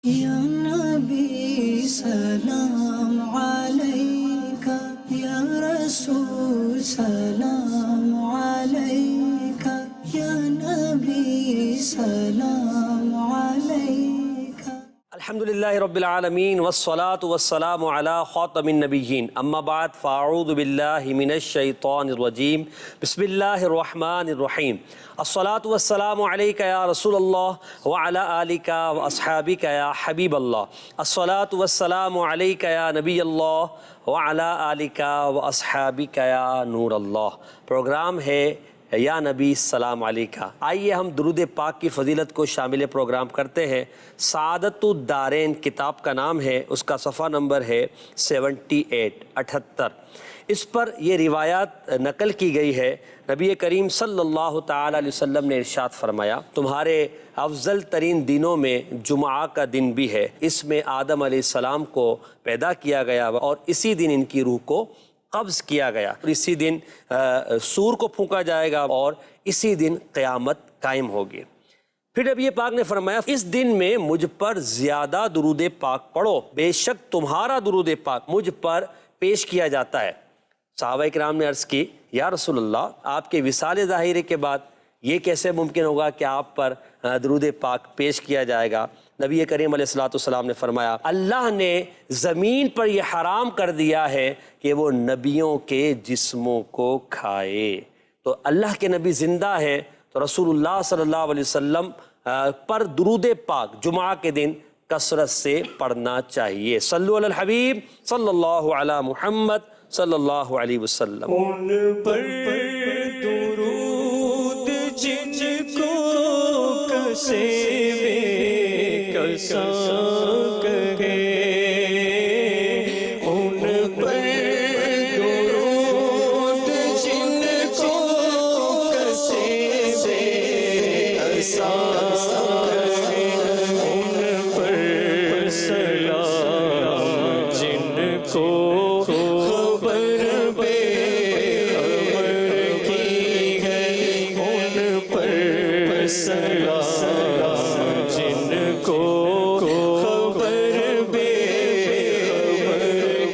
یا نبی سلام علیکہ، یا رسول سلام علیکہ، یا نبی سلام علیکہ۔ الحمدللہ رب العالمین والصلاة والسلام علی خاتم النبیین، اما بعد فاعوذ باللہ من الشیطان الرجیم، بسم اللہ الرحمن الرحیم۔ الصلاة والسلام علیکہ یا رسول اللہ وعلی آلکہ واصحابکہ یا حبیب اللہ۔ الصلاة والسلام علیکہ یا نبی اللہ وعلی آلکہ واصحابکہ یا نور اللہ۔ پروگرام ہے یا نبی السلام علیکہ۔ آئیے ہم درود پاک کی فضیلت کو شامل پروگرام کرتے ہیں۔ سعادت الدارین کتاب کا نام ہے، اس کا صفحہ نمبر ہے 78۔ اس پر یہ روایات نقل کی گئی ہے۔ نبی کریم صلی اللہ تعالی علیہ وسلم نے ارشاد فرمایا، تمہارے افضل ترین دنوں میں جمعہ کا دن بھی ہے، اس میں آدم علیہ السلام کو پیدا کیا گیا اور اسی دن ان کی روح کو قبض کیا گیا، اور اسی دن سور کو پھونکا جائے گا اور اسی دن قیامت قائم ہوگی۔ پھر نبی پاک نے فرمایا، اس دن میں مجھ پر زیادہ درود پاک پڑھو، بے شک تمہارا درود پاک مجھ پر پیش کیا جاتا ہے۔ صحابہ کرام نے عرض کی، یا رسول اللہ، آپ کے وصال ظاہرے کے بعد یہ کیسے ممکن ہوگا کہ آپ پر درود پاک پیش کیا جائے گا؟ نبی کریم علیہ السلام نے فرمایا، اللہ نے زمین پر یہ حرام کر دیا ہے کہ وہ نبیوں کے جسموں کو کھائے۔ تو اللہ کے نبی زندہ ہیں تو رسول اللہ صلی اللہ علیہ وسلم پر درود پاک جمعہ کے دن کثرت سے پڑھنا چاہیے۔ صلو علی الحبیب صلی اللہ علی محمد صلی اللہ علیہ وسلم۔ ان پر درود جن کو کسے بے کساں کہے، ان پر درود جن کو کسے بے کساں کہے، ان پر سلام جن کو سلام جن کو خبر بے خبر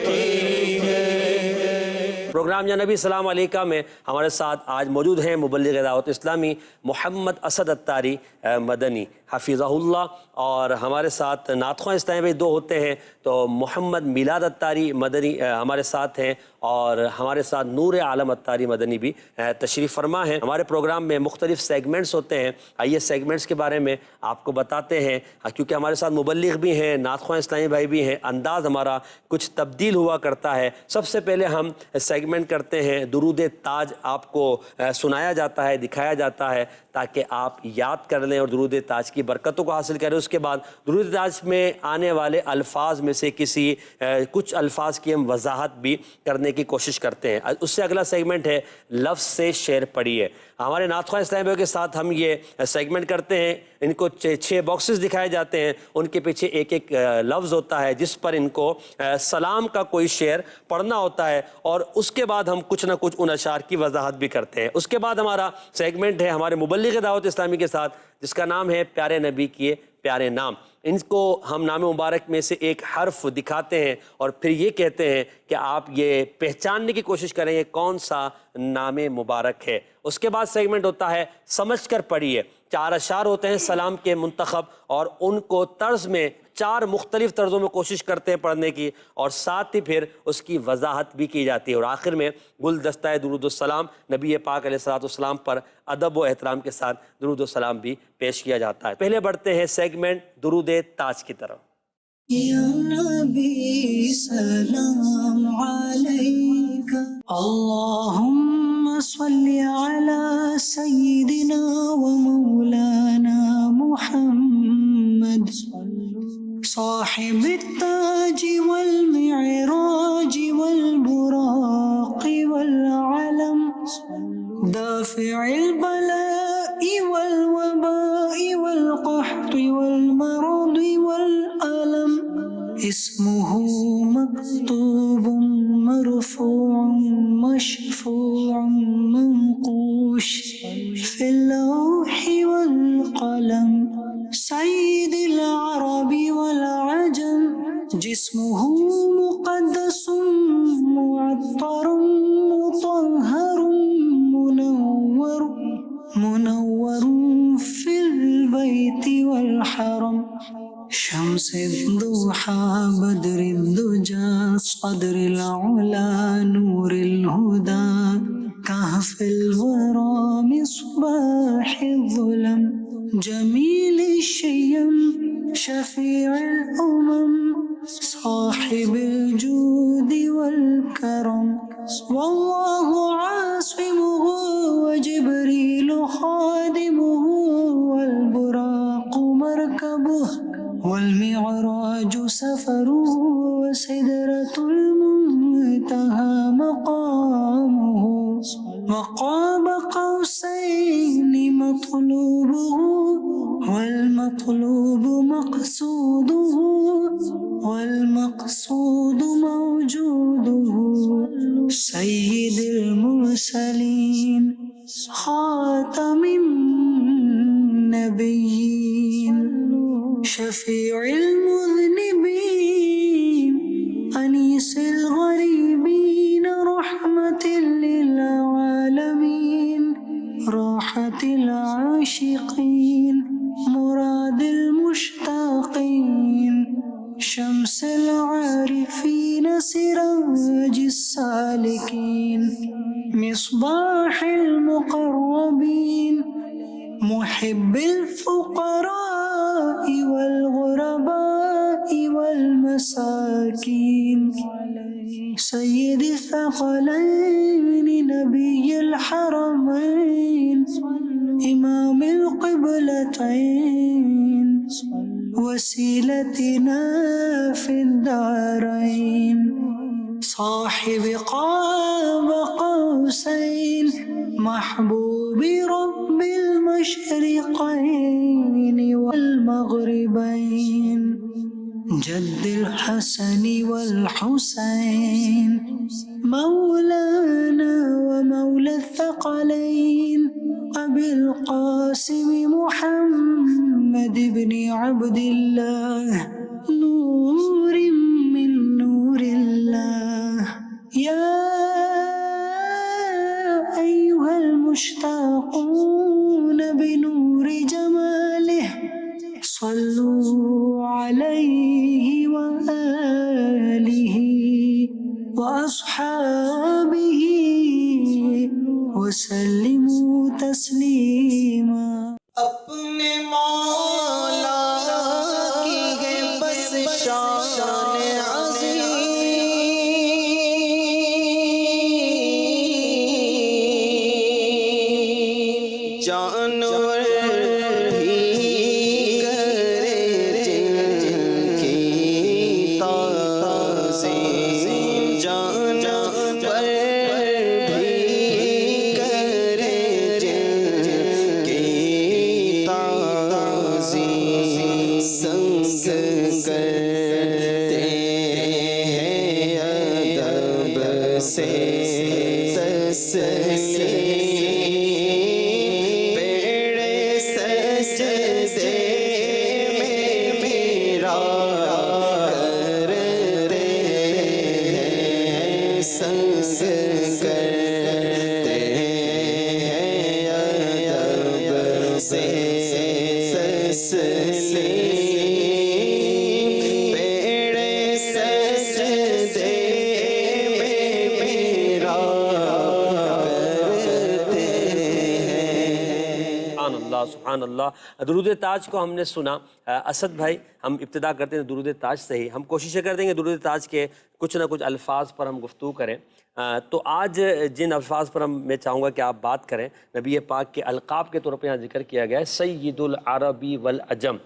کی ہے۔ پروگرام یا نبی السلام علیکہ میں ہمارے ساتھ آج موجود ہیں مبلغ دعوت اسلامی محمد اسد اتاری مدنی حفظہ اللہ، اور ہمارے ساتھ نعت خواں اسلامی بھائی دو ہوتے ہیں، تو محمد میلاد اتاری مدنی ہمارے ساتھ ہیں، اور ہمارے ساتھ نور عالم اتاری مدنی بھی تشریف فرما ہیں۔ ہمارے پروگرام میں مختلف سیگمنٹس ہوتے ہیں، آئیے سیگمنٹس کے بارے میں آپ کو بتاتے ہیں، کیونکہ ہمارے ساتھ مبلغ بھی ہیں، نعت خواں اسلامی بھائی بھی ہیں، انداز ہمارا کچھ تبدیل ہوا کرتا ہے۔ سب سے پہلے ہم سیگمنٹ کرتے ہیں درود تاج، آپ کو سنایا جاتا ہے، دکھایا جاتا ہے تاکہ آپ یاد کر لیں اور درود تاج کی برکتوں کو حاصل کریں۔ اس کے بعد درود تاج میں آنے والے الفاظ میں سے کچھ الفاظ کی ہم وضاحت بھی کرنے کی کوشش کرتے ہیں۔ اس سے اگلا سیگمنٹ ہے لفظ سے شعر پڑھیے۔ ہمارے نعت خواں اسلامی بھائی کے ساتھ ہم یہ سیگمنٹ کرتے ہیں، ان کو 6 باکسز دکھائے جاتے ہیں، ان کے پیچھے ایک ایک لفظ ہوتا ہے جس پر ان کو سلام کا کوئی شعر پڑھنا ہوتا ہے، اور اس کے بعد ہم کچھ نہ کچھ ان اشعار کی وضاحت بھی کرتے ہیں۔ اس کے بعد ہمارا سیگمنٹ ہے ہمارے مبلغ دعوت اسلامی کے ساتھ، جس کا نام ہے پیارے نبی کے پیارے نام۔ ان کو ہم نام مبارک میں سے ایک حرف دکھاتے ہیں اور پھر یہ کہتے ہیں کہ آپ یہ پہچاننے کی کوشش کریں یہ کون سا نام مبارک ہے۔ اس کے بعد سیگمنٹ ہوتا ہے سمجھ کر پڑھیے۔ 4 اشعار ہوتے ہیں سلام کے منتخب، اور ان کو طرز میں 4 مختلف طرزوں میں کوشش کرتے ہیں پڑھنے کی، اور ساتھ ہی پھر اس کی وضاحت بھی کی جاتی ہے، اور آخر میں گلدستہ درود السلام نبی پاک علیہ السلام پر ادب و احترام کے ساتھ درود السلام بھی پیش کیا جاتا ہے۔ پہلے بڑھتے ہیں سیگمنٹ درود تاج کی طرف۔ یا نبی سلام علیکہ، اللہم صلی علی سیدنا و مولانا محمد صاحب التاج والمعراج والبراق والعلم، دافع البلاء والوباء والقحط والمرض والألم، اسمه مكتوب مرفوع مشفوع منقوش في اللوح والقلم، سيد العرب والعجم جسمه مقدس معطر مطهر منور في البيت والحرم شمس الضحى بدر الدجى صدر العلا نور الهدى كهف الورى مصباح الظلم جميل الشيم شفيع الأمم صاحب الجود والكرم والله عاصمه وجبريل خادمه والبراق مركبه والمعراج سفره وسدرة المنتهى مقامه وقاب قوسين مطلوبه والمطلوب مقصوده والمقصود موجوده سيد المرسلين خاتم النبيين شفيع المذنبين أنيس الغريبين رحمة للعالمين راحة العاشقين مراد المشتاقين شمس العارفين سراج السالكين مصباح المقربين محب الفقراء والغرباء والمساكين سيد الثقلين نبي الحرمين إمام القبلتين وسيلتنا في الدارين صاحب قاب قوسين محبوب رب المشرقين والمغربين جد الحسن والحسين مولانا ومولى الثقلين أبي القاسم محمد بن عبد الله نور من نور الله يا أيها المشتاقون بنور جماله صلوا عليه وآله وأصحابه وسلموا تسليما اپنے مولا کی ہے بس شان عظیم جانور بھی کرے جن کی تعظیم جانور بھی کرے جن کی تعظیم سنگ کرتے ہیں ادب سے تسلیم پیڑے سجدے میں میرا کرتے ہیں سنگ کرتے ہیں ادب سے تسلیم پیڑے سجدے میں میرا کرتے ہیں۔ سبحان اللہ سبحان اللہ۔ درود تاج کو ہم نے سنا۔ اسد بھائی، ہم ابتدا کرتے ہیں درود تاج سے ہی۔ ہم کوششیں کر دیں گے درود تاج کے کچھ نہ کچھ الفاظ پر ہم گفتگو کریں۔ تو آج جن الفاظ پر میں چاہوں گا کہ آپ بات کریں، نبی پاک کے القاب کے طور پہ یہاں ذکر کیا گیا ہے سید العربی والعجم،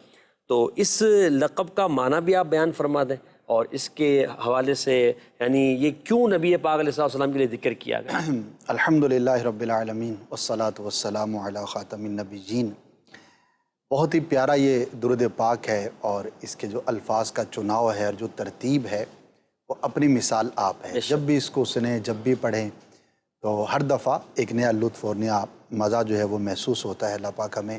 تو اس لقب کا معنی بھی آپ بیان فرما دیں اور اس کے حوالے سے یعنی یہ کیوں نبی پاک علیہ السلام کے لیے ذکر کیا گیا؟ الحمدللہ رب العالمین والصلاة والسلام علی خاتم النبیین۔ بہت ہی پیارا یہ درود پاک ہے اور اس کے جو الفاظ کا چناؤ ہے اور جو ترتیب ہے وہ اپنی مثال آپ ہے۔ جب بھی اس کو سنیں، جب بھی پڑھیں تو ہر دفعہ ایک نیا لطف اور نیا مزہ جو ہے وہ محسوس ہوتا ہے۔ اللہ پاک ہمیں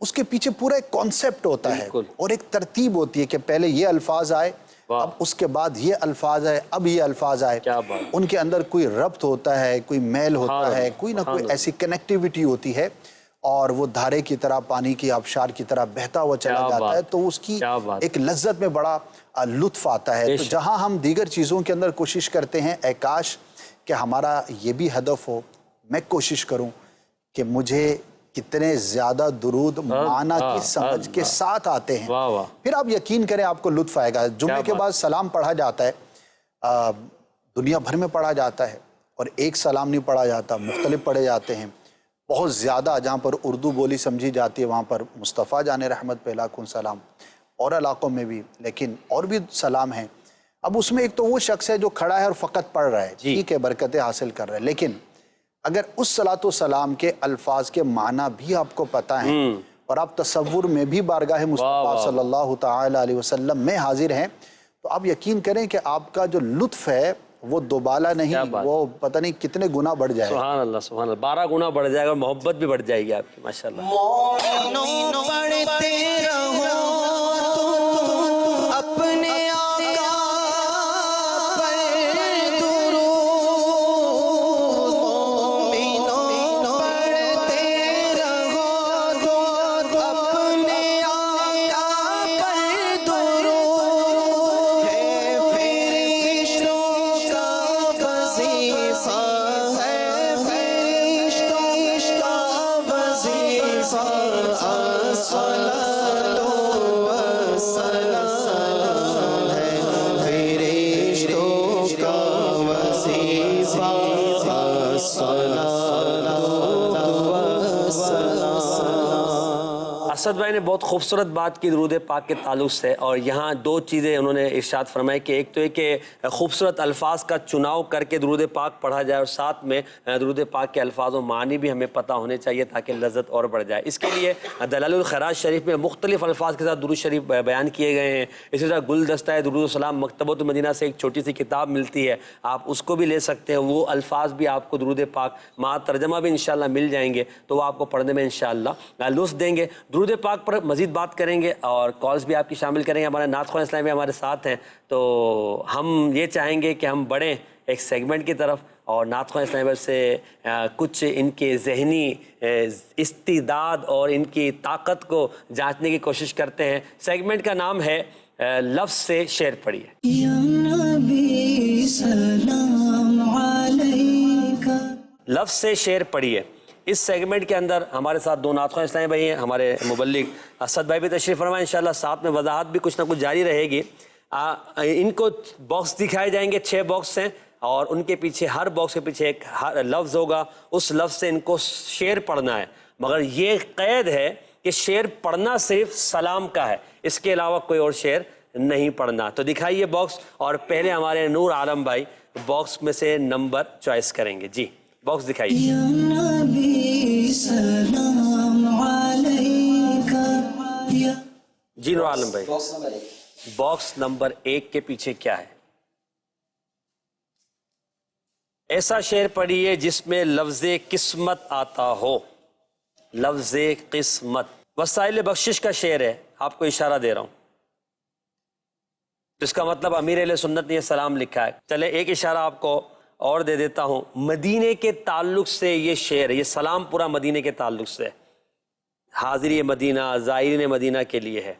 اس کے پیچھے پورا ایک کانسیپٹ ہوتا ہے اور ایک ترتیب ہوتی ہے کہ پہلے یہ الفاظ آئے، اب اس کے بعد یہ الفاظ آئے، اب یہ الفاظ آئے، ان کے اندر کوئی ربط ہوتا ہے، کوئی میل ہوتا ہے، کوئی نہ کوئی ایسی کنیکٹیوٹی ہوتی ہے، اور وہ دھارے کی طرح، پانی کی آبشار کی طرح بہتا ہوا چلا جاتا ہے، تو اس کی ایک لذت میں بڑا لطف آتا ہے۔ تو جہاں ہم دیگر چیزوں کے اندر کوشش کرتے ہیں، اے کاش کہ ہمارا یہ بھی ہدف ہو، میں کوشش کروں کہ مجھے کتنے زیادہ درود معنی کی سمجھ کے ساتھ آتے ہیں، پھر آپ یقین کریں آپ کو لطف آئے گا۔ جمعے کے بعد سلام پڑھا جاتا ہے، دنیا بھر میں پڑھا جاتا ہے، اور ایک سلام نہیں پڑھا جاتا، مختلف پڑھے جاتے ہیں۔ بہت زیادہ جہاں پر اردو بولی سمجھی جاتی ہے وہاں پر مصطفیٰ جان رحمت پہ لاکھوں سلام، اور علاقوں میں بھی، لیکن اور بھی سلام ہیں۔ اب اس میں ایک تو وہ شخص ہے جو کھڑا ہے اور فقط پڑھ رہا ہے، ٹھیک ہے، برکتیں حاصل کر رہا ہے، لیکن اگر اس صلاۃ و سلام کے الفاظ کے معنی بھی آپ کو پتہ ہیں اور آپ تصور میں بھی بارگاہ مصطفیٰ صلی اللہ تعالی علیہ وسلم میں حاضر ہیں، تو آپ یقین کریں کہ آپ کا جو لطف ہے وہ دوبالا نہیں، وہ پتہ نہیں کتنے گنا بڑھ جائے گا۔ سبحان اللہ، سبحان اللہ، 12 گنا بڑھ جائے گا، محبت بھی بڑھ جائے گی آپ کی، ماشاءاللہ۔ مومنوں پڑھتے رہو تم اپنے آقا پر درود، مومنوں پڑھتے رہو تم اپنے آقا پر درود، ہے فرشتوں کا وظیفہ، ہے فرشتوں کا وظیفہ، الصلاۃ والسلام ہے فرشتوں کا وظیفہ، الصلاۃ والسلام۔ اسد بھائی نے بہت خوبصورت بات کی درود پاک کے تعلق سے، اور یہاں دو چیزیں انہوں نے ارشاد فرمائی کہ ایک تو یہ کہ خوبصورت الفاظ کا چناؤ کر کے درود پاک پڑھا جائے، اور ساتھ میں درود پاک کے الفاظ و معنی بھی ہمیں پتہ ہونے چاہیے تاکہ لذت اور بڑھ جائے۔ اس کے لیے دلائل الخیرات شریف میں مختلف الفاظ کے ساتھ درود شریف بیان کیے گئے ہیں۔ اسی طرح گلدستہ درود السلام مکتبۃ المدینہ سے ایک چھوٹی سی کتاب ملتی ہے، آپ اس کو بھی لے سکتے ہیں، وہ الفاظ بھی آپ کو درود پاک مع ترجمہ بھی انشاءاللہ مل جائیں گے، تو وہ آپ کو پڑھنے میں انشاءاللہ لطف دیں گے۔ درود پاک پر مزید بات کریں گے اور کالز بھی آپ کی شامل کریں گے۔ ہمارے نعت خواہ اسلامی بھی ہمارے ساتھ ہیں، تو ہم یہ چاہیں گے کہ ہم بڑھیں ایک سیگمنٹ کی طرف اور نعت خواہ اسلامی سے کچھ ان کے ذہنی استعداد اور ان کی طاقت کو جانچنے کی کوشش کرتے ہیں۔ سیگمنٹ کا نام ہے لفظ سے شعر پڑھیے۔ یا نبی سلام علیکہ، لفظ سے شعر پڑھیے۔ اس سیگمنٹ کے اندر ہمارے ساتھ دو نعت خواہ اسلامی بھائی ہیں، ہمارے مبلغ اسد بھائی بھی تشریف فرمائیں، انشاءاللہ ساتھ میں وضاحت بھی کچھ نہ کچھ جاری رہے گی۔ ان کو باکس دکھائے جائیں گے، 6 باکس ہیں، اور ان کے پیچھے ہر باکس کے پیچھے ایک لفظ ہوگا، اس لفظ سے ان کو شعر پڑھنا ہے، مگر یہ قید ہے کہ شعر پڑھنا صرف سلام کا ہے، اس کے علاوہ کوئی اور شعر نہیں پڑھنا۔ تو دکھائیے باکس، اور پہلے ہمارے نور عالم بھائی باکس میں سے نمبر چوائس کریں گے۔ جی باکس دکھائیے۔ یا نبی سلام علیکہ، یا جی نور عالم بھائی، باکس نمبر 1 کے پیچھے کیا ہے؟ ایسا شعر پڑھیے جس میں لفظ قسمت آتا ہو۔ لفظ قسمت وسائل بخشش کا شعر ہے، آپ کو اشارہ دے رہا ہوں، اس کا مطلب امیر اہل سنت نے یہ سلام لکھا ہے۔ چلے ایک اشارہ آپ کو اور دے دیتا ہوں، مدینے کے تعلق سے یہ شعر ہے، یہ سلام پورا مدینے کے تعلق سے ہے، حاضری مدینہ زائرین مدینہ کے لیے ہے،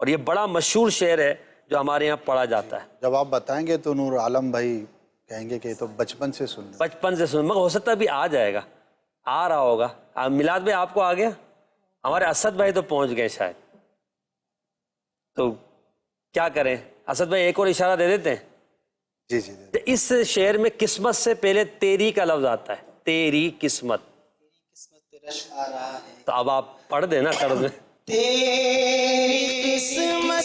اور یہ بڑا مشہور شعر ہے جو ہمارے یہاں پڑھا جاتا ہے۔ جب آپ بتائیں گے تو نور عالم بھائی کہیں گے کہ یہ تو بچپن سے سن رہے ہیں۔ بچپن سے سن، مگر ہو سکتا ہے ابھی آ جائے گا، آ رہا ہوگا۔ میلاد بھائی آپ کو آ گیا؟ ہمارے اسد بھائی تو پہنچ گئے شاید، تو کیا کریں؟ اسد بھائی ایک اور اشارہ دے دیتے ہیں۔ جی جی جی۔ اس شعر میں قسمت سے پہلے تیری کا لفظ آتا ہے، تیری قسمت، تو اب آپ پڑھ دیں نا طرز میں۔ تیری قسمت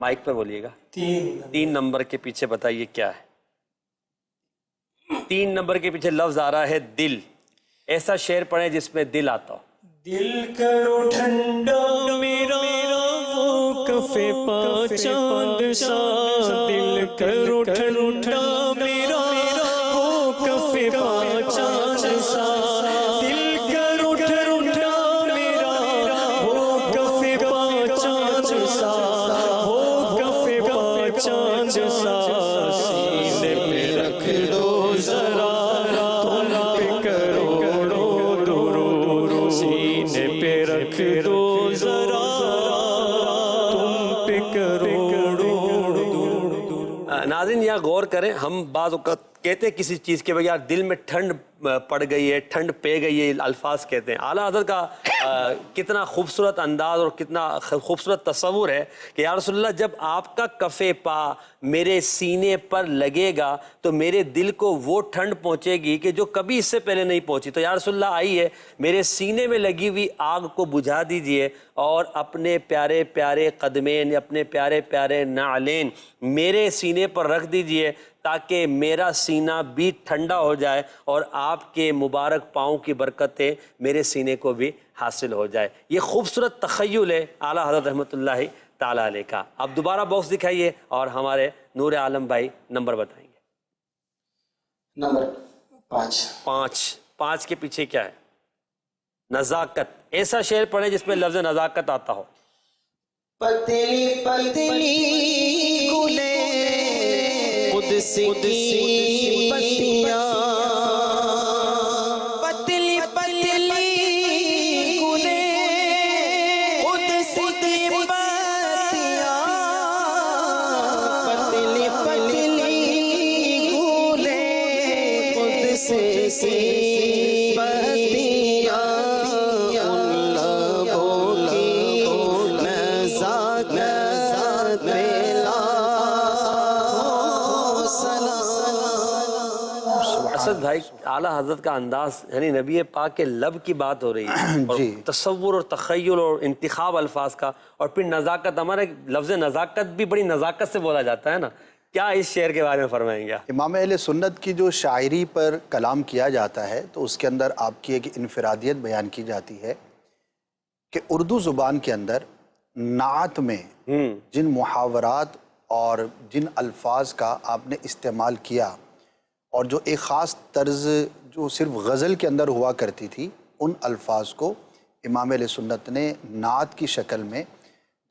مائک پر بولیے گا. 3 نمبر کے پیچھے بتائیے کیا ہے. 3 نمبر کے پیچھے لفظ آ رہا ہے دل. ایسا شعر پڑھیں جس میں دل آتا ہو. دل کرو ٹھنڈا میرا وہ کفے پا چاند سا، دل کرو ٹھنڈا میرا وہ کفے پا چاند سا، دل کرو ٹھنڈا میرا وہ کفے پا چاند سا، وہ کفے پا چاند سا، سینے پہ رکھ دو ذرا تم پہ کروڑوں درود، سینے پہ رکھ دو ذرا تم پہ کروڑوں درود. ناظرین یہاں غور کریں. ہم بعض اوقات کہتے ہیں کسی چیز کے بغیر دل میں ٹھنڈ پڑ گئی ہے، ٹھنڈ پہ گئی ہے، الفاظ کہتے ہیں. اعلیٰ حضرت کا کتنا خوبصورت انداز اور کتنا خوبصورت تصور ہے کہ یا رسول اللہ جب آپ کا کف پا میرے سینے پر لگے گا تو میرے دل کو وہ ٹھنڈ پہنچے گی کہ جو کبھی اس سے پہلے نہیں پہنچی. تو یا رسول اللہ آئیے میرے سینے میں لگی ہوئی آگ کو بجھا دیجئے اور اپنے پیارے پیارے قدمین، اپنے پیارے پیارے نعلین میرے سینے پر رکھ دیجئے تاکہ میرا سینہ بھی ٹھنڈا ہو جائے اور آپ کے مبارک پاؤں کی برکتیں میرے سینے کو بھی حاصل ہو جائے. یہ خوبصورت تخیل ہے اعلیٰ حضرت رحمۃ اللہ تعالیٰ علیہ کا. اب دوبارہ باکس دکھائیے اور ہمارے نور عالم بھائی نمبر بتائیں گے. نمبر 5. 5 کے پیچھے کیا ہے؟ نزاکت. ایسا شعر پڑھیں جس میں لفظ نزاکت آتا ہو. پتلی پتلی گلے قدس کی پتیاں، پتلی پتلی گلے قدس کی پتیاں، پتلی پتلی گلے قدس کی پتیاں، ان لبوں کی نزاکت ملا اسد بھائی اعلیٰ حضرت کا انداز یعنی نبی پاک کے لب کی بات ہو رہی ہے اور تصور اور تخیل اور انتخاب الفاظ کا، اور پھر نزاکت. ہمارے لفظ نزاکت بھی بڑی نزاکت سے بولا جاتا ہے نا. کیا اس شعر کے بارے میں فرمائیں گے؟ امام اہل سنت کی جو شاعری پر کلام کیا جاتا ہے تو اس کے اندر آپ کی ایک انفرادیت بیان کی جاتی ہے کہ اردو زبان کے اندر نعت میں جن محاورات اور جن الفاظ کا آپ نے استعمال کیا اور جو ایک خاص طرز جو صرف غزل کے اندر ہوا کرتی تھی، ان الفاظ کو امام اہل سنت نے نعت کی شکل میں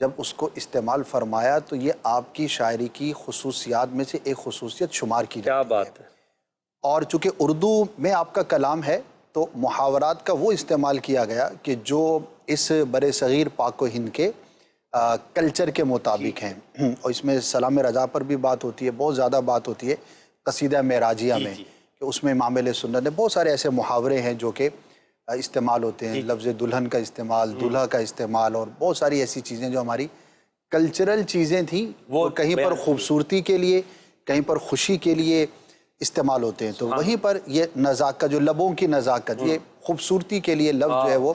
جب اس کو استعمال فرمایا تو یہ آپ کی شاعری کی خصوصیات میں سے ایک خصوصیت شمار کی جاتی ہے. کیا بات ہے. اور چونکہ اردو میں آپ کا کلام ہے تو محاورات کا وہ استعمال کیا گیا کہ جو اس بر صغیر پاک و ہند کے کلچر کے مطابق ہیں. اور اس میں سلام رضا پر بھی بات ہوتی ہے، بہت زیادہ بات ہوتی ہے قصیدہ معراجیہ میں کہ اس میں امام اہل سنت نے بہت سارے ایسے محاورے ہیں جو کہ استعمال ہوتے ہیں. لفظ دلہن کا استعمال، دولہا کا استعمال، اور بہت ساری ایسی چیزیں جو ہماری کلچرل چیزیں تھیں وہ کہیں پر خوبصورتی کے لیے، کہیں پر خوشی کے لیے استعمال ہوتے ہیں. تو وہیں پر یہ نزاکت، جو لبوں کی نزاکت، یہ خوبصورتی کے لیے لفظ جو ہے وہ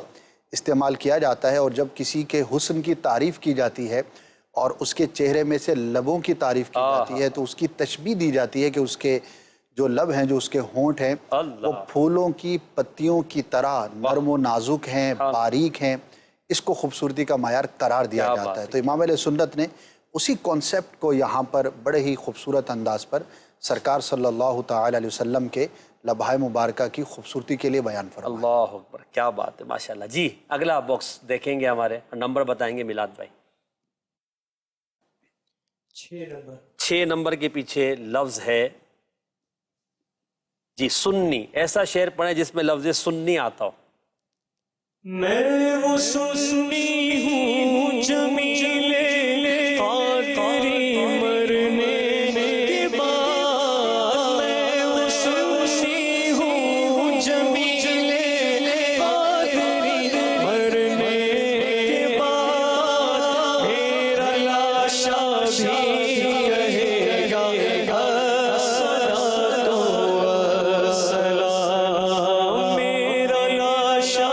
استعمال کیا جاتا ہے. اور جب کسی کے حسن کی تعریف کی جاتی ہے اور اس کے چہرے میں سے لبوں کی تعریف کی جاتی ہے تو اس کی تشبیہ دی جاتی ہے کہ اس کے جو لب ہیں، جو اس کے ہونٹ ہیں، وہ پھولوں کی پتیوں کی طرح نرم و نازک ہیں، باریک ہیں. اس کو خوبصورتی کا معیار قرار دیا جاتا ہے. تو امام علیہ سنت نے اسی کانسیپٹ کو یہاں پر بڑے ہی خوبصورت انداز پر سرکار صلی اللہ تعالی علیہ وسلم کے لبھائے مبارکہ کی خوبصورتی کے لیے بیان فرمایا. اللہ اکبر، کیا بات ہے، ماشاءاللہ. جی اگلا باکس دیکھیں گے ہمارے، نمبر بتائیں گے میلاد بھائی. 6 نمبر کے پیچھے لفظ ہے جی سنی. ایسا شعر پڑھیں جس میں لفظ سنی آتا ہو. میں وہ سنی ہوں جمیلے قادری مرنے کے بعد، میں وہ سنی ہوں جمیلے قادری مرنے کے بعد، میرا لاشا بھی کہے گا الصلاۃ والسلام، میرا لاشا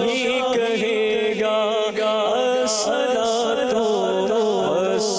بھی کہے گا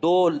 2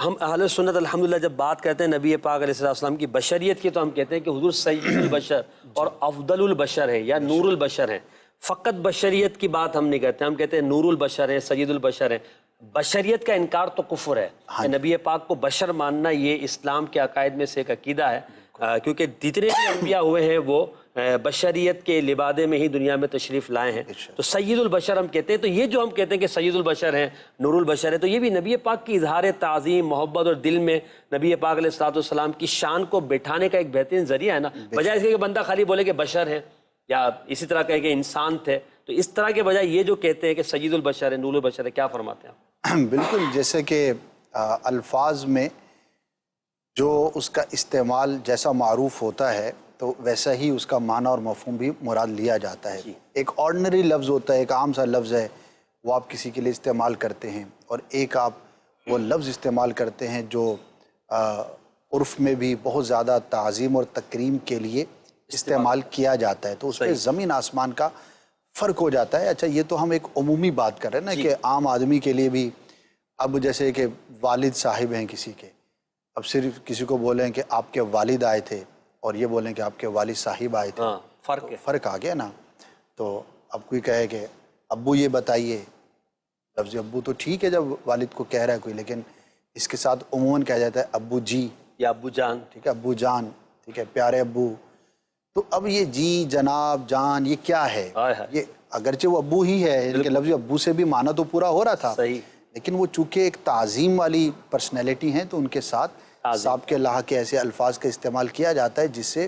ہم اہل سنت الحمدللہ جب بات کرتے ہیں نبی پاک علیہ السلام کی بشریت کی تو ہم کہتے ہیں کہ حضور سید البشر اور افضل البشر ہیں یا نور البشر ہیں. فقط بشریت کی بات ہم نہیں کرتے، ہم کہتے ہیں نور البشر ہیں، سید البشر ہیں. بشریت کا انکار تو کفر ہے. نبی پاک کو بشر ماننا یہ اسلام کے عقائد میں سے ایک عقیدہ ہے، کیونکہ جتنے بھی انبیاء ہوئے ہیں وہ بشریت کے لبادے میں ہی دنیا میں تشریف لائے ہیں. تو سید البشر ہم کہتے ہیں. تو یہ جو ہم کہتے ہیں کہ سید البشر ہیں، نور البشر ہے، تو یہ بھی نبی پاک کی اظہار تعظیم، محبت اور دل میں نبی پاک علیہ الصلوۃ والسلام کی شان کو بٹھانے کا ایک بہترین ذریعہ ہے نا. بجائے اس کے کہ بندہ خالی بولے کہ بشر ہے یا اسی طرح کہے کہ انسان تھے، تو اس طرح کے بجائے یہ جو کہتے ہیں کہ سید البشر ہے، نور البشر ہے، کیا فرماتے ہیں آپ؟ بالکل، جیسے کہ الفاظ میں جو اس کا استعمال جیسا معروف ہوتا ہے تو ویسا ہی اس کا معنی اور مفہوم بھی مراد لیا جاتا ہے. ایک آرڈنری لفظ ہوتا ہے، ایک عام سا لفظ ہے، وہ آپ کسی کے لیے استعمال کرتے ہیں، اور ایک آپ وہ لفظ استعمال کرتے ہیں جو عرف میں بھی بہت زیادہ تعظیم اور تکریم کے لیے استعمال کیا جاتا ہے. تو اس میں زمین آسمان کا فرق ہو جاتا ہے. اچھا، یہ تو ہم ایک عمومی بات کر رہے ہیں نا کہ عام آدمی کے لیے بھی، اب جیسے کہ والد صاحب ہیں کسی کے، اب صرف کسی کو بولیں کہ آپ کے والد آئے تھے اور یہ بولیں کہ آپ کے والد صاحب آئے تھے، فرق آ گیا نا. تو اب کوئی کہے کہ ابو یہ بتائیے، لفظ ابو تو ٹھیک ہے جب والد کو کہہ رہا ہے کوئی، لیکن اس کے ساتھ عموماً کہا جاتا ہے ابو جی یا ابو جان. ٹھیک ہے، ابو جان، ٹھیک ہے، پیارے ابو. تو اب یہ جی، جناب، جان، یہ کیا ہے؟ یہ اگرچہ وہ ابو ہی ہے، لیکن لفظ ابو سے بھی معنی تو پورا ہو رہا تھا، لیکن وہ چونکہ ایک تعظیم والی پرسنالٹی ہیں تو ان کے ساتھ صاحب کے اللہ کے ایسے الفاظ کا استعمال کیا جاتا ہے جس سے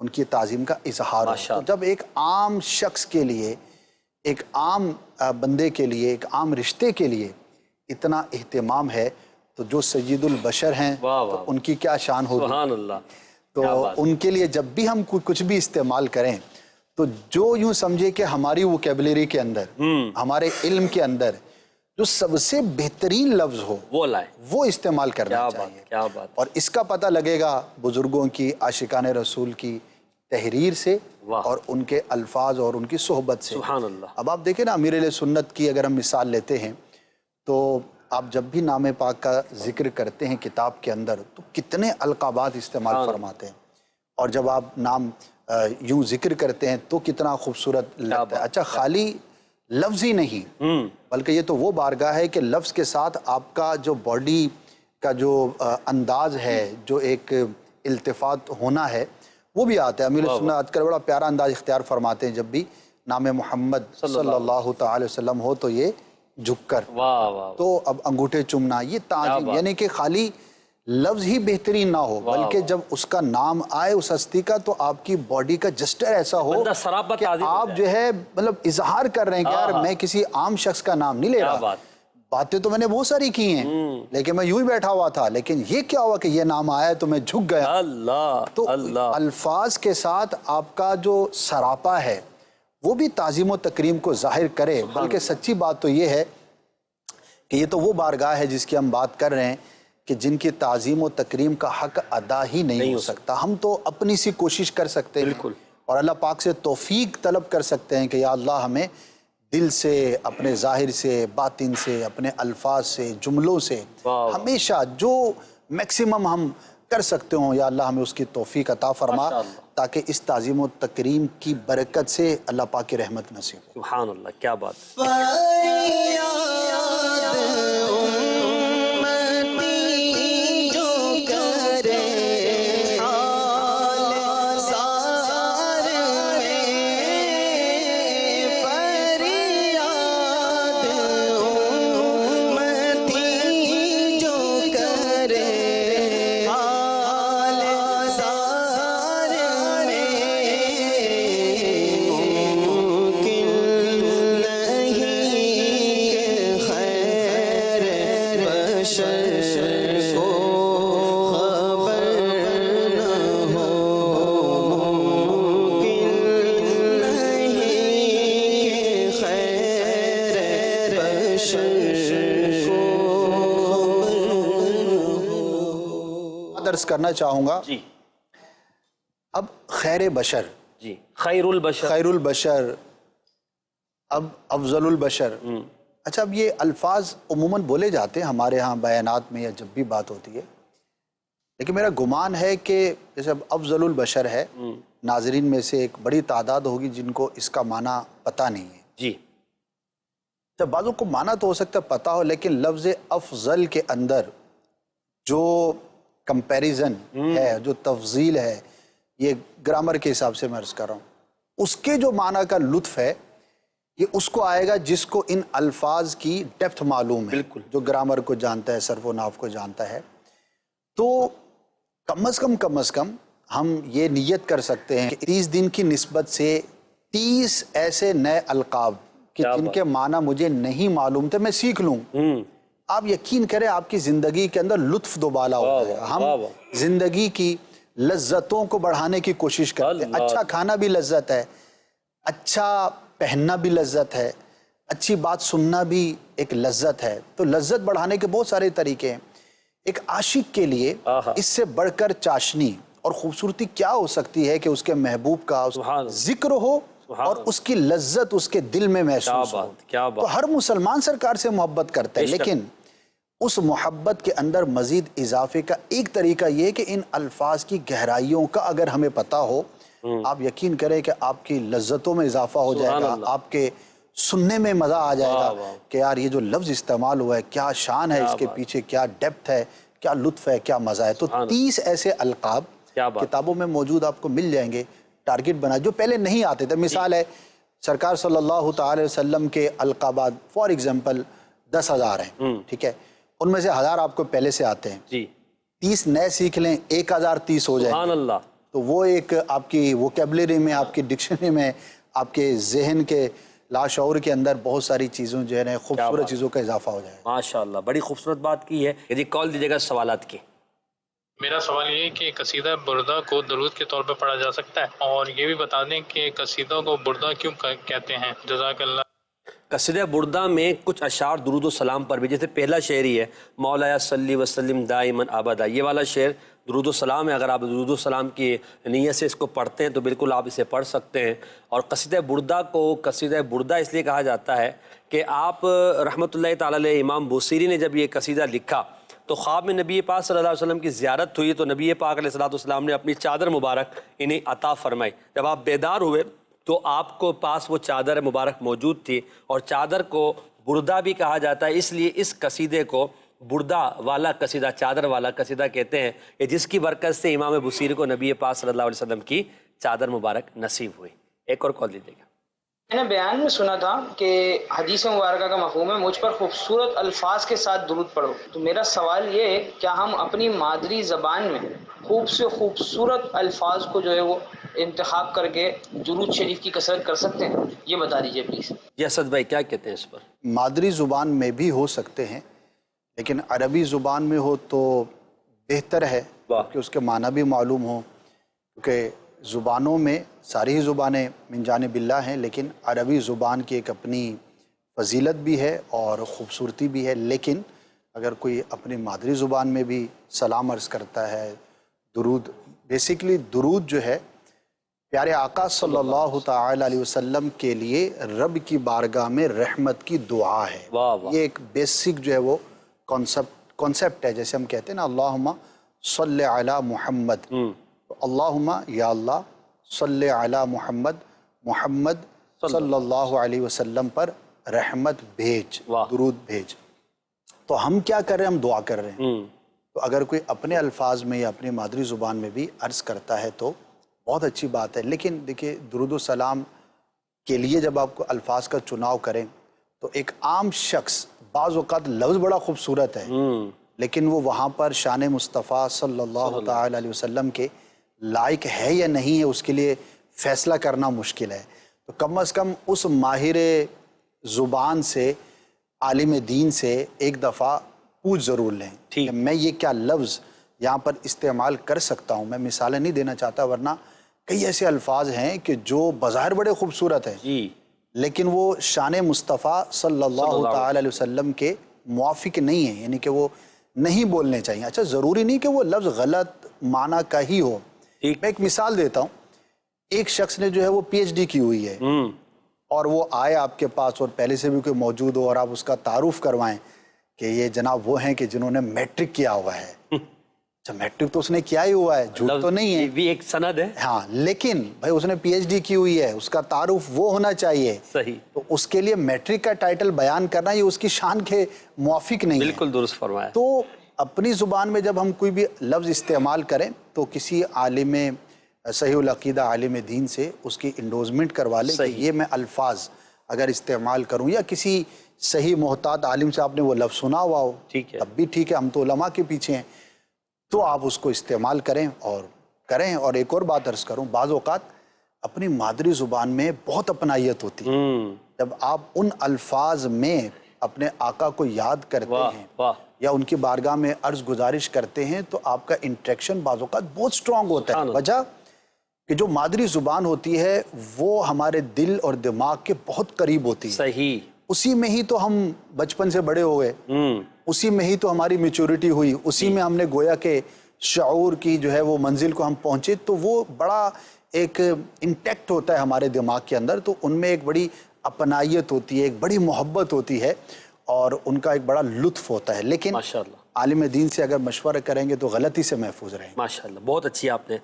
ان کی تعظیم کا اظہار ہو. جب ایک عام شخص کے لیے، ایک عام بندے کے لیے، ایک عام رشتے کے لیے اتنا اہتمام ہے تو جو سید البشر ہیں تو ان کی کیا شان ہوگی. سبحان اللہ. تو ان کے لیے جب بھی ہم کچھ بھی استعمال کریں تو جو یوں سمجھے کہ ہماری ووکیبلری کے اندر، ہمارے علم کے اندر جو سب سے بہترین لفظ ہو وہ لائیں، وہ استعمال کرنا چاہیے. کیا بات. اور اس کا پتہ لگے گا بزرگوں کی، عاشقان رسول کی تحریر سے اور ان کے الفاظ اور ان کی صحبت سے. سبحان اللہ. اب آپ دیکھیں نا، امیر علیہ سنت کی اگر ہم مثال لیتے ہیں تو آپ جب بھی نام پاک کا ذکر کرتے ہیں کتاب کے اندر تو کتنے القابات استعمال فرماتے ہیں، اور جب آپ نام یوں ذکر کرتے ہیں تو کتنا خوبصورت لگتا ہے. اچھا، خالی لفظ ہی نہیں بلکہ یہ تو وہ بارگاہ ہے کہ لفظ کے ساتھ آپ کا جو باڈی کا جو انداز ہے، جو ایک التفات ہونا ہے، وہ بھی آتا ہے. امیر سنت آج کل بڑا پیارا انداز اختیار فرماتے ہیں، جب بھی نام محمد صلی اللہ تعالی وسلم ہو تو یہ جھک کر، تو اب انگوٹھے چومنا، یہ تعظیم. یعنی کہ خالی لفظ ہی بہترین نہ ہو بلکہ جب اس کا نام آئے اس ہستی کا تو آپ کی باڈی کا جسٹر ایسا ہو کہ آپ جو ہے مطلب اظہار کر رہے ہیں کہ یار میں کسی عام شخص کا نام نہیں لے رہا. باتیں تو میں نے بہت ساری کی ہیں لیکن میں یوں ہی بیٹھا ہوا تھا، لیکن یہ کیا ہوا کہ یہ نام آیا تو میں جھک گیا. تو الفاظ کے ساتھ آپ کا جو سراپا ہے وہ بھی تعظیم و تکریم کو ظاہر کرے. بلکہ سچی بات تو یہ ہے کہ یہ تو وہ بارگاہ ہے جس کی ہم بات کر رہے ہیں کہ جن کی تعظیم و تکریم کا حق ادا ہی نہیں ہو سکتا. ہم تو اپنی سی کوشش کر سکتے ہیں اور اللہ پاک سے توفیق طلب کر سکتے ہیں کہ یا اللہ ہمیں دل سے، اپنے ظاہر سے، باطن سے، اپنے الفاظ سے، جملوں سے ہمیشہ جو میکسیمم ہم کر سکتے ہوں، یا اللہ ہمیں اس کی توفیق عطا فرما تاکہ اس تعظیم و تکریم کی برکت سے اللہ پاک کی رحمت نصیب ہو. سبحان اللہ. کیا بات. درس کرنا چاہوں گا جی. اب خیر بشر، جی، خیر البشر، خیر البشر، اب افضل البشر. اچھا اب یہ الفاظ عموماً بولے جاتے ہیں ہمارے ہاں بیانات میں یا جب بھی بات ہوتی ہے، لیکن میرا گمان ہے کہ جیسے اب افضل البشر ہے، ناظرین میں سے ایک بڑی تعداد ہوگی جن کو اس کا معنی پتہ نہیں ہے. جی جب بعضوں کو معنی تو ہو سکتا ہے پتہ ہو، لیکن لفظ افضل کے اندر جو کمپیریزن ہے، جو تفضیل ہے، یہ گرامر کے حساب سے میں عرض کر رہا ہوں، اس کے جو معنی کا لطف ہے یہ اس کو آئے گا جس کو ان الفاظ کی ڈیپتھ معلوم ہے، بالکل. جو گرامر کو جانتا ہے، صرف و نحو کو جانتا ہے. تو کم از کم ہم یہ نیت کر سکتے ہیں کہ 30 دن کی نسبت سے 30 ایسے نئے القاب کہ جن کے معنی مجھے نہیں معلوم تھے میں سیکھ لوں. آپ یقین کریں آپ کی زندگی کے اندر لطف دوبالا ہوتا ہے. ہم زندگی کی لذتوں کو بڑھانے کی کوشش کرتے ہیں. اچھا کھانا بھی لذت ہے، اچھا پہننا بھی لذت ہے، اچھی بات سننا بھی ایک لذت ہے. تو لذت بڑھانے کے بہت سارے طریقے ہیں. ایک عاشق کے لیے اس سے بڑھ کر چاشنی اور خوبصورتی کیا ہو سکتی ہے کہ اس کے محبوب کا ذکر ہو اور اس کی لذت اس کے دل میں محسوس ہو. تو ہر مسلمان سرکار سے محبت کرتا ہے، لیکن اس محبت کے اندر مزید اضافے کا ایک طریقہ یہ ہے کہ ان الفاظ کی گہرائیوں کا اگر ہمیں پتہ ہو، آپ یقین کریں کہ آپ کی لذتوں میں اضافہ ہو جائے گا، آپ کے سننے میں مزہ آ جائے گا کہ یار یہ جو لفظ استعمال ہوا ہے کیا شان ہے، اس کے پیچھے کیا ڈیپتھ ہے، کیا لطف ہے، کیا مزہ ہے. تو 30 ایسے القاب کتابوں میں موجود آپ کو مل جائیں گے. ٹارگٹ بنا جو پہلے نہیں آتے تھے. مثال ہے سرکار صلی اللہ تعالی وسلم کے القابات فار ایگزامپل 10,000 ہیں، ٹھیک ہے، ان میں سے 1000 آپ کو پہلے سے آتے ہیں. 30 نئے سیکھ لیں 1030 ہو جائیں. سبحان اللہ. تو وہ ایک آپ کی ووکیبلری میں، آپ کی ڈکشنری میں، آپ کے ذہن کے لاشعور کے اندر بہت ساری چیزوں جو ہے خوبصورت چیزوں کا اضافہ ہو جائے. ماشاءاللہ بڑی خوبصورت بات کی ہے. یعنی کال دیجیے گا سوالات کی. میرا سوال یہ ہے کہ قصیدہ بردہ کو درود کے طور پہ پڑھا جا سکتا ہے، اور یہ بھی بتا دیں کہ قصیدہ کو بردہ کیوں کہتے ہیں. جزاک اللہ. قصیدہ بردہ میں کچھ اشعار درود و سلام پر بھی، جیسے پہلا شعر ہی ہے مولایا صلی وسلم دائماً ابدا، یہ والا شعر درود و سلام ہے. اگر آپ درود و سلام کی نیت سے اس کو پڑھتے ہیں تو بالکل آپ اسے پڑھ سکتے ہیں. اور قصیدہ بردہ کو قصیدہ بردہ اس لیے کہا جاتا ہے کہ آپ رحمۃ اللہ تعالی علیہ امام بوصیری نے جب یہ قصیدہ لکھا تو خواب میں نبی پاک صلی اللہ علیہ وسلم کی زیارت ہوئی، تو نبی پاک علیہ السلام نے اپنی چادر مبارک انہیں عطا فرمائی. جب آپ بیدار ہوئے تو آپ کو پاس وہ چادر مبارک موجود تھی، اور چادر کو بردہ بھی کہا جاتا ہے، اس لیے اس قصیدے کو بردہ والا قصیدہ، چادر والا قصیدہ کہتے ہیں، کہ جس کی برکت سے امام بصیری کو نبی پاک صلی اللہ علیہ وسلم کی چادر مبارک نصیب ہوئی. ایک اور کال دیجیے گا. میں نے بیان میں سنا تھا کہ حدیث مبارکہ کا مفہوم ہے مجھ پر خوبصورت الفاظ کے ساتھ درود پڑھو. تو میرا سوال یہ ہے کیا ہم اپنی مادری زبان میں خوب سے خوبصورت الفاظ کو جو ہے وہ انتخاب کر کے درود شریف کی کثرت کر سکتے ہیں؟ یہ بتا دیجیے پلیز. جی اسد بھائی کیا کہتے ہیں اس پر؟ مادری زبان میں بھی ہو سکتے ہیں، لیکن عربی زبان میں ہو تو بہتر ہے کہ اس کے معنی بھی معلوم ہو، کیونکہ زبانوں میں ساری ہی زبانیں من جانب اللہ ہیں، لیکن عربی زبان کی ایک اپنی فضیلت بھی ہے اور خوبصورتی بھی ہے. لیکن اگر کوئی اپنی مادری زبان میں بھی سلام عرض کرتا ہے، درود، بیسیکلی درود جو ہے پیارے آقا صلی اللہ تعالی علیہ وسلم کے لیے رب کی بارگاہ میں رحمت کی دعا ہے. یہ ایک بیسک جو ہے وہ کانسیپٹ ہے. جیسے ہم کہتے ہیں نا اللہم صلی علی محمد، اللہم یا اللہ صلی علی محمد، محمد صلی اللہ علیہ وسلم پر رحمت بھیج، درود بھیج. تو ہم کیا کر رہے ہیں؟ ہم دعا کر رہے ہیں. تو اگر کوئی اپنے الفاظ میں یا اپنی مادری زبان میں بھی عرض کرتا ہے تو بہت اچھی بات ہے. لیکن دیکھیے درود و سلام کے لیے جب آپ کو الفاظ کا چناؤ کریں تو ایک عام شخص بعض اوقات لفظ بڑا خوبصورت ہے لیکن وہ وہاں پر شان مصطفیٰ صلی اللہ تعالی علیہ وسلم کے لائق ہے یا نہیں ہے اس کے لیے فیصلہ کرنا مشکل ہے. تو کم از کم اس ماہر زبان سے، عالم دین سے ایک دفعہ پوچھ ضرور لیں کہ میں یہ کیا لفظ یہاں پر استعمال کر سکتا ہوں. میں مثالیں نہیں دینا چاہتا، ورنہ کئی ایسے الفاظ ہیں کہ جو بظاہر بڑے خوبصورت ہیں لیکن وہ شان مصطفیٰ صلی اللہ تعالی علیہ وسلم کے موافق نہیں ہیں، یعنی کہ وہ نہیں بولنے چاہیے. اچھا ضروری نہیں کہ وہ لفظ غلط معنی کا ہی ہو. میں ایک مثال دیتا ہوں. ایک شخص نے جو ہے وہ پی ایچ ڈی کی ہوئی ہے اور وہ آئے آپ کے پاس اور پہلے سے بھی کوئی موجود ہو اور آپ اس کا تعارف کروائیں کہ یہ جناب وہ ہیں کہ جنہوں نے میٹرک کیا ہوا ہے. اچھا میٹرک تو اس نے کیا ہی ہوا ہے, جھوٹ تو نہیں ہے, یہ بھی ایک سند ہے. ہاں, لیکن بھائی اس نے پی ایچ ڈی کی ہوئی ہے, اس کا تعارف وہ ہونا چاہیے. صحیح. تو اس کے لیے میٹرک کا ٹائٹل بیان کرنا یہ اس کی شان کے موافق نہیں ہے. بالکل درست فرمایا. تو اپنی زبان میں جب ہم کوئی بھی لفظ استعمال کریں تو کسی عالم صحیح العقیدہ عالم دین سے اس کی انڈوزمنٹ کروا لیں کہ یہ میں الفاظ اگر استعمال کروں, یا کسی صحیح محتاط عالم سے آپ نے وہ لفظ سنا ہوا ہو, ٹھیک ہے, تب بھی ٹھیک ہے, ہم تو علماء کے پیچھے ہیں, تو آپ اس کو استعمال کریں اور کریں. اور ایک اور بات عرض کروں, بعض اوقات اپنی مادری زبان میں بہت اپنائیت ہوتی ہے. جب آپ ان الفاظ میں اپنے آقا کو یاد کرتے ہیں یا ان کی بارگاہ میں عرض گزارش کرتے ہیں تو آپ کا انٹریکشن بعض اوقات بہت سٹرونگ ہوتا ہے. وجہ کہ جو مادری زبان ہوتی ہے وہ ہمارے دل اور دماغ کے بہت قریب ہوتی ہے. صحیح. اسی میں ہی تو ہم بچپن سے بڑے ہو گئے, اسی میں ہی تو ہماری میچورٹی ہوئی, اسی میں ہم نے گویا کہ شعور کی جو ہے وہ منزل کو ہم پہنچے. تو وہ بڑا ایک انٹیکٹ ہوتا ہے ہمارے دماغ کے اندر, تو ان میں ایک بڑی اپنائیت ہوتی ہے, ایک بڑی محبت ہوتی ہے اور ان کا ایک بڑا لطف ہوتا ہے. لیکن ماشاءاللہ عالم دین سے اگر مشورہ کریں گے تو غلطی سے محفوظ رہیں گے. ماشاءاللہ بہت اچھی آپ نے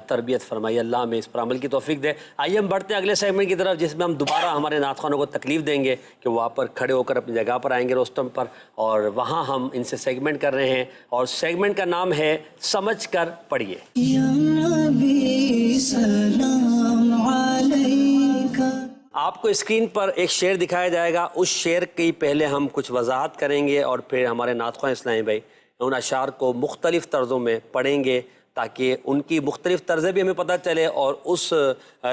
تربیت فرمائی, اللہ ہمیں اس پر عمل کی توفیق دے. آئیے ہم بڑھتے ہیں اگلے سیگمنٹ کی طرف, جس میں ہم دوبارہ ہمارے نعت خوانوں کو تکلیف دیں گے کہ وہ آپ پر کھڑے ہو کر اپنی جگہ پر آئیں گے روسٹم پر, اور وہاں ہم ان سے سیگمنٹ کر رہے ہیں, اور سیگمنٹ کا نام ہے سمجھ کر پڑھیے. یا نبی سلام علیکہ. آپ کو اسکرین پر ایک شعر دکھایا جائے گا, اس شعر کی پہلے ہم کچھ وضاحت کریں گے اور پھر ہمارے نعت خواں اسلامی بھائی ان اشعار کو مختلف طرزوں میں پڑھیں گے تاکہ ان کی مختلف طرزیں بھی ہمیں پتہ چلے اور اس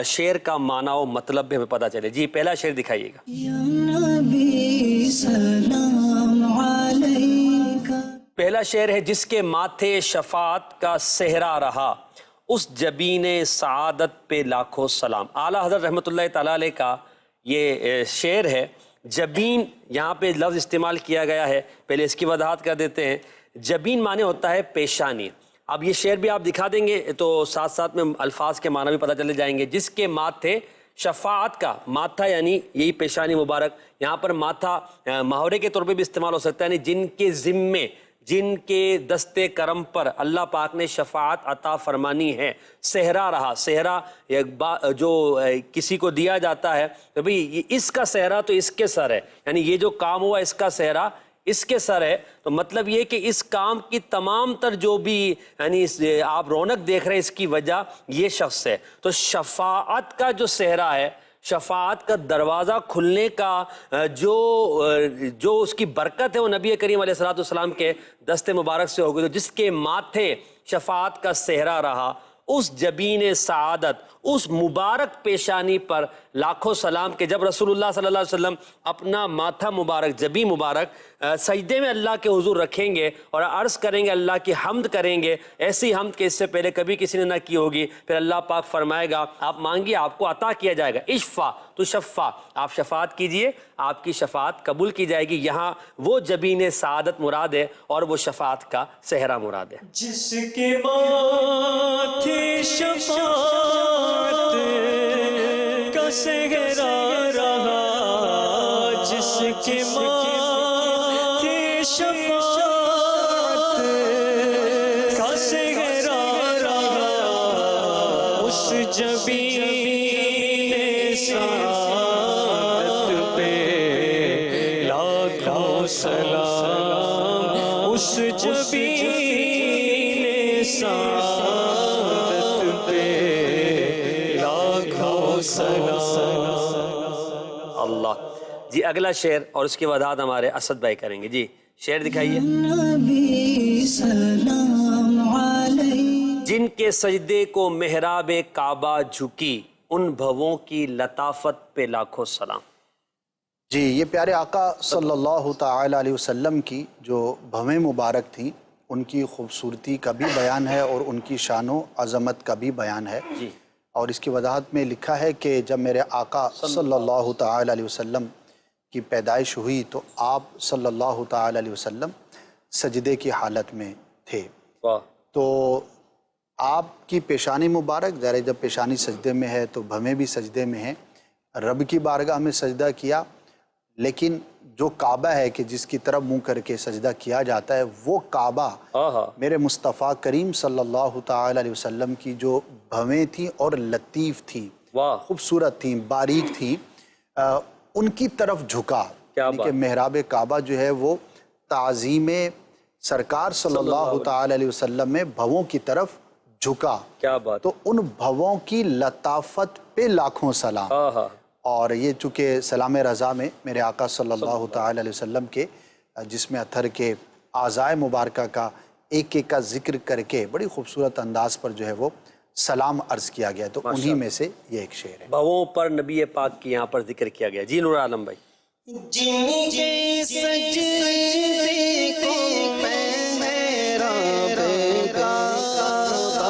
شعر کا معنی و مطلب بھی ہمیں پتہ چلے. جی پہلا شعر دکھائیے گا. یا نبی سلام علیکہ. پہلا شعر ہے, جس کے ماتھے شفاعت کا صحرا رہا, اس جبین سعادت پہ لاکھوں سلام. اعلیٰ حضرت رحمۃ اللہ تعالیٰ علیہ کا یہ شعر ہے. جبین یہاں پہ لفظ استعمال کیا گیا ہے, پہلے اس کی وضاحت کر دیتے ہیں. جبین معنی ہوتا ہے پیشانی. اب یہ شعر بھی آپ دکھا دیں گے تو ساتھ ساتھ میں الفاظ کے معنی بھی پتہ چلے جائیں گے. جس کے ماتھے شفاعت کا, ماتھا یعنی یہی پیشانی مبارک, یہاں پر ماتھا محاورے کے طور پہ بھی استعمال ہو سکتا ہے, یعنی جن کے ذمے, جن کے دستے کرم پر اللہ پاک نے شفاعت عطا فرمانی ہے. صحرا رہا, صحرا جو کسی کو دیا جاتا ہے تو بھئی اس کا صحرا تو اس کے سر ہے, یعنی یہ جو کام ہوا اس کا صحرا اس کے سر ہے. تو مطلب یہ کہ اس کام کی تمام تر جو بھی یعنی آپ رونق دیکھ رہے ہیں اس کی وجہ یہ شخص ہے. تو شفاعت کا جو صحرا ہے, شفاعت کا دروازہ کھلنے کا جو اس کی برکت ہے وہ نبی کریم علیہ الصلوۃ والسلام کے دست مبارک سے ہوگی. تو جس کے ماتھے شفاعت کا صحرا رہا, اس جبین سعادت, اس مبارک پیشانی پر لاکھوں سلام. کہ جب رسول اللہ صلی اللہ علیہ وسلم اپنا ماتھا مبارک, جبین مبارک سجدے میں اللہ کے حضور رکھیں گے اور عرض کریں گے, اللہ کی حمد کریں گے, ایسی حمد کہ اس سے پہلے کبھی کسی نے نہ کی ہوگی. پھر اللہ پاک فرمائے گا آپ مانگیے آپ کو عطا کیا جائے گا. اشفا تو شفا, آپ شفاعت کیجئے آپ کی شفاعت قبول کی جائے گی. یہاں وہ جبین سعادت مراد ہے اور وہ شفاعت کا صحرا مراد ہے. جس کے ماتھے شفاعت کا صحرا رہا, جس کے ماتھے شفاعت کا صحرا رہا, اس جبین سعادت پہ لاکھوں سلام, اس جبین سعادت پہ لاکھوں سلام. اللہ. جی اگلا شعر اور اس کی وضاحت ہمارے اسد بھائی کریں گے. جی شعر دکھائیے. نبی سلام علیکہ. جن کے سجدے کو محراب کعبہ جھکی, ان بھووں کی لطافت پہ لاکھوں سلام. جی یہ پیارے آقا صلی اللہ تعالی علیہ وسلم کی جو بھویں مبارک تھیں ان کی خوبصورتی کا بھی بیان ہے اور ان کی شان و عظمت کا بھی بیان ہے. جی اور اس کی وضاحت میں لکھا ہے کہ جب میرے آقا صلی اللہ تعالی علیہ وسلم کی پیدائش ہوئی تو آپ صلی اللہ تعالی علیہ وسلم سجدے کی حالت میں تھے. تو آپ کی پیشانی مبارک, ظاہر جب پیشانی سجدے میں ہے تو بھویں بھی سجدے میں ہیں, رب کی بارگاہ میں سجدہ کیا، لیکن جو کعبہ ہے کہ جس کی طرف منہ کر کے سجدہ کیا جاتا ہے، وہ کعبہ میرے مصطفیٰ کریم صلی اللہ تعالی علیہ وسلم کی جو بھویں تھیں اور لطیف تھیں، خوبصورت تھیں، باریک تھیں، ان کی طرف جھکا، یعنی کہ محراب کعبہ جو ہے وہ تعظیم سرکار صلی اللہ تعالی علیہ وسلم میں بھووں کی طرف جھکا۔ کیا بات! تو ان بھووں کی لطافت پہ لاکھوں سلام۔ اور یہ چونکہ سلام رضا میں میرے آقا صلی اللہ تعالی علیہ وسلم کے جسم اطہر کے اعضائے مبارکہ کا ایک ایک کا ذکر کر کے بڑی خوبصورت انداز پر جو ہے وہ سلام عرض کیا گیا، تو انہی میں سے یہ ایک شعر ہے۔ بھووں پر نبی پاک کی یہاں پر ذکر کیا گیا۔ جی نور عالم بھائی۔ جن کے سجدے کو محراب کعبہ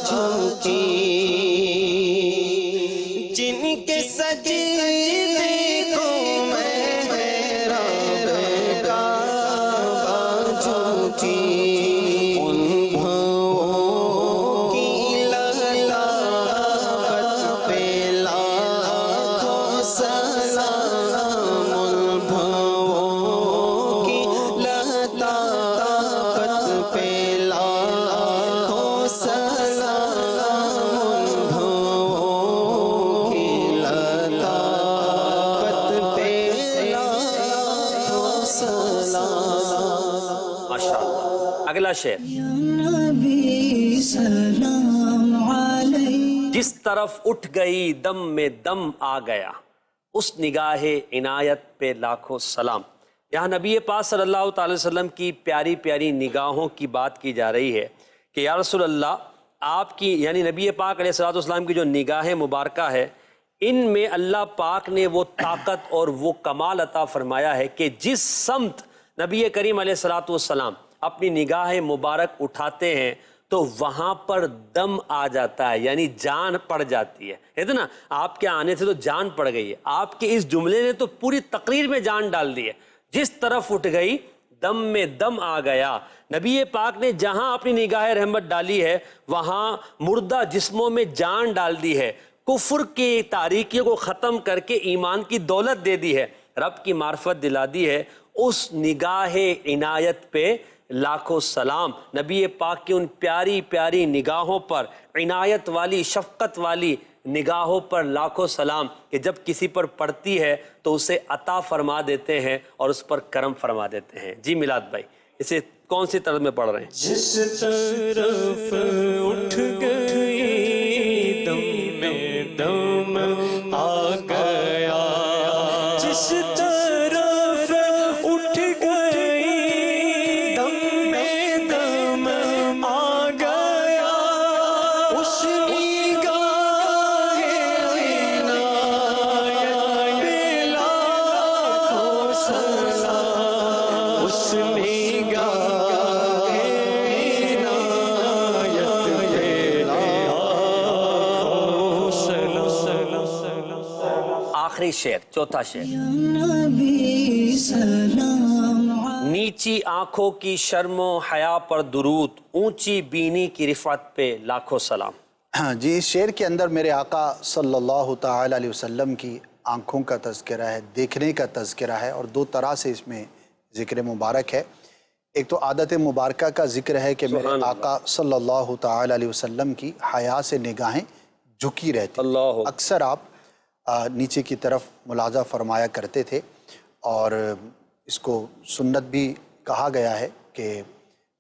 جھکی، جن کے سجدے کو محراب کعبہ جھکی، ان بھووں کی لطافت پہ لاکھوں سلام، ان بھووں کی لطافت پہ لاکھوں سلام، ان بھووں کی لطافت پہ لاکھوں سلام۔ ماشاءاللہ۔ اگلا شعر۔ یا نبی سلام علیک، جس طرف اٹھ گئی دم میں دم آ گیا، اس نگاہ عنایت پہ لاکھوں سلام۔ یہاں نبی پاک صلی اللہ تعالی وسلم کی پیاری پیاری نگاہوں کی بات کی جا رہی ہے کہ یا رسول اللہ، آپ کی یعنی نبی پاک علیہ الصلوۃ والسلام کی جو نگاہ مبارکہ ہے، ان میں اللہ پاک نے وہ طاقت اور وہ کمال عطا فرمایا ہے کہ جس سمت نبی کریم علیہ الصلوۃ والسلام اپنی نگاہ مبارک اٹھاتے ہیں تو وہاں پر دم آ جاتا ہے، یعنی جان پڑ جاتی ہے۔ نا آپ کے آنے سے تو جان پڑ گئی ہے، آپ کے اس جملے نے تو پوری تقریر میں جان ڈال دی ہے۔ جس طرف اٹھ گئی دم میں دم آ گیا، نبی پاک نے جہاں اپنی نگاہ رحمت ڈالی ہے وہاں مردہ جسموں میں جان ڈال دی ہے، کفر کی تاریکیوں کو ختم کر کے ایمان کی دولت دے دی ہے، رب کی معرفت دلا دی ہے۔ اس نگاہ عنایت پہ لاکھوں سلام۔ نبی پاک کی ان پیاری پیاری نگاہوں پر، عنایت والی شفقت والی نگاہوں پر لاکھوں سلام کہ جب کسی پر پڑتی ہے تو اسے عطا فرما دیتے ہیں اور اس پر کرم فرما دیتے ہیں۔ جی میلاد بھائی، اسے کون سی طرز میں پڑھ رہے ہیں؟ جس طرف اٹھ گئی دم میں دم آ گیا، جس طرف اٹھ گئی دم میں دم آ گیا، اس نگاہ عنایت پہ لاکھوں سلام، اس نگاہ آخری شعر، چوتھا شعر۔ یا نبی سلام علیک، نیچی آنکھوں کی شرم و حیا پر درود، اونچی بینی کی رفعت پہ لاکھوں سلام۔ جی، اس شعر کے اندر میرے آقا صلی اللہ تعالی علیہ وسلم کی آنکھوں کا تذکرہ ہے، دیکھنے کا تذکرہ ہے، اور دو طرح سے اس میں ذکر مبارک ہے۔ ایک تو عادت مبارکہ کا ذکر ہے کہ میرے آقا صلی اللہ تعالی علیہ وسلم کی حیا سے نگاہیں جھکی رہتی، اکثر آپ نیچے کی طرف ملاحظہ فرمایا کرتے تھے، اور اس کو سنت بھی کہا گیا ہے کہ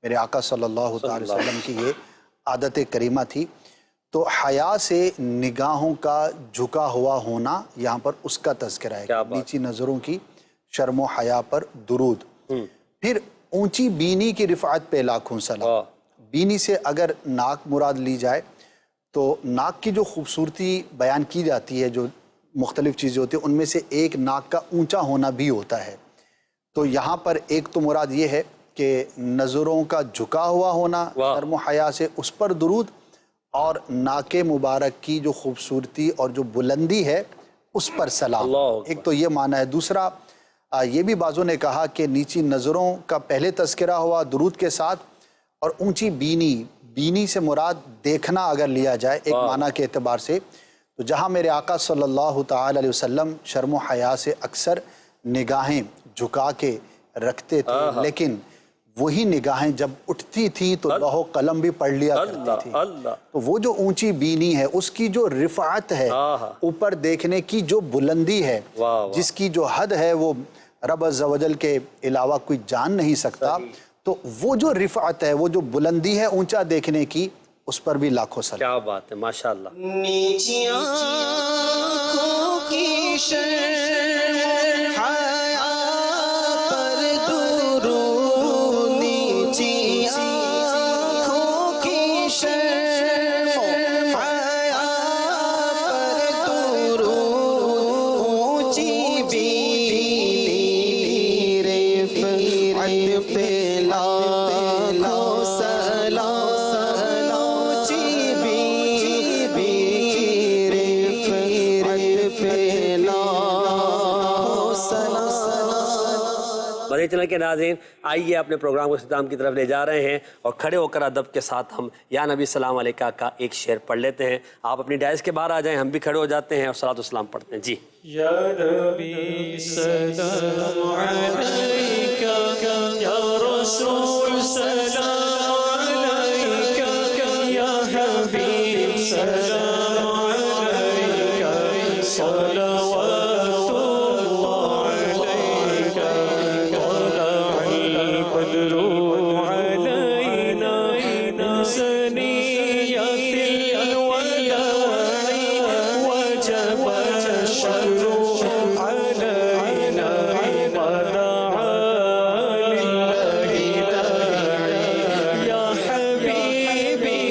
میرے آقا صلی اللہ تعالی وسلم کی یہ عادت کریمہ تھی۔ تو حیا سے نگاہوں کا جھکا ہوا ہونا یہاں پر اس کا تذکرہ ہے، نیچی نظروں کی شرم و حیا پر درود۔ پھر اونچی بینی کی رفعت پہ لاکھوں سلام۔ بینی سے اگر ناک مراد لی جائے تو ناک کی جو خوبصورتی بیان کی جاتی ہے، جو مختلف چیزیں ہوتی ہیں، ان میں سے ایک ناک کا اونچا ہونا بھی ہوتا ہے۔ تو یہاں پر ایک تو مراد یہ ہے کہ نظروں کا جھکا ہوا ہونا شرم و حیا سے، اس پر درود، اور ناک مبارک کی جو خوبصورتی اور جو بلندی ہے اس پر سلام۔ ایک تو یہ معنی ہے۔ دوسرا یہ بھی بعضوں نے کہا کہ نیچی نظروں کا پہلے تذکرہ ہوا درود کے ساتھ، اور اونچی بینی، بینی سے مراد دیکھنا اگر لیا جائے ایک معنی کے اعتبار سے، تو جہاں میرے آقا صلی اللہ تعالی علیہ وسلم شرم و حیا سے اکثر نگاہیں جھکا کے رکھتے تھے، لیکن وہی نگاہیں جب اٹھتی تھی تو لوح و قلم بھی پڑھ لیا کرتی تھی۔ تو وہ جو اونچی بینی ہے، اس کی جو رفعت ہے، اوپر دیکھنے کی جو بلندی ہے، جس کی جو حد ہے وہ رب عز و جل کے علاوہ کوئی جان نہیں سکتا، تو وہ جو رفعت ہے، وہ جو بلندی ہے اونچا دیکھنے کی، اس پر بھی لاکھوں سلام۔ کیا بات ہے، ماشاءاللہ۔ نیچی آنکھوں کی شرم حیا پر درود، نیچی آنکھوں کی شرم حیا پر درود، اونچی بینی رفعت پہ لاکھوں سلام، مدنی چینل کے ناظرین، آئیے اپنے پروگرام کو اختتام کی طرف لے جا رہے ہیں، اور کھڑے ہو کر ادب کے ساتھ ہم یا نبی سلام علیکہ کا ایک شعر پڑھ لیتے ہیں۔ آپ اپنی ڈائز کے باہر آ جائیں، ہم بھی کھڑے ہو جاتے ہیں اور صلاۃ والسلام پڑھتے ہیں۔ جی یا نبی سلام علیکہ، یا رسول سلام علیکہ، یا حبیب سلام علیکہ، صلوات اللہ علیکہ، طلع البدر علینا من ثنیۃ الوداع، وجب الشکر علینا ما دعا للہ داعی، یا حبیبی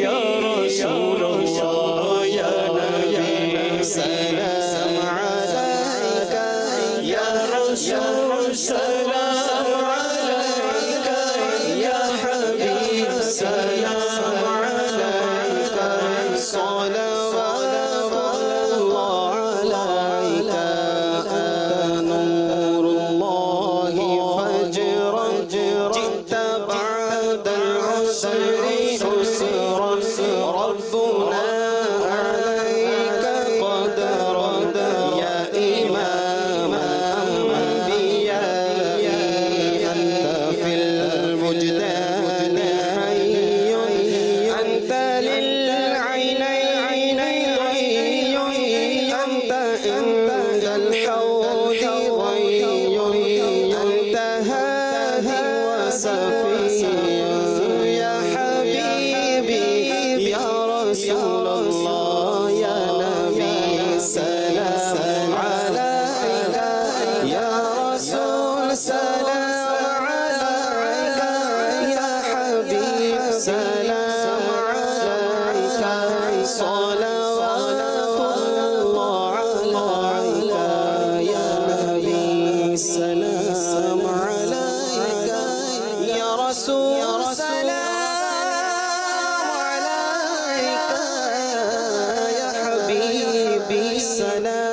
یا رسول اللہ، یا نبی سلام علیکہ، یا رسول سلام علیکہ، یا حبیب سلام علیکہ، صلوات اللہ علیکہ، نور اللہ فجرا، جئت بعد العسر يسرا، ربنا عليك قد رد، يا إمام الأنبياء، أنت في الوجدان حي، أنت للعينين حي، أنت عند الحوض غي، أنت هادي وصفي، يا حبيبي يا رسول الله، يا نبي سلام عليك، يا رسول سلام عليك، يا حبيب سلام عليك، صلوات الله عليك، يا نبي سلام عليك، يا رسول سلام عليك، يا حبيبي سلام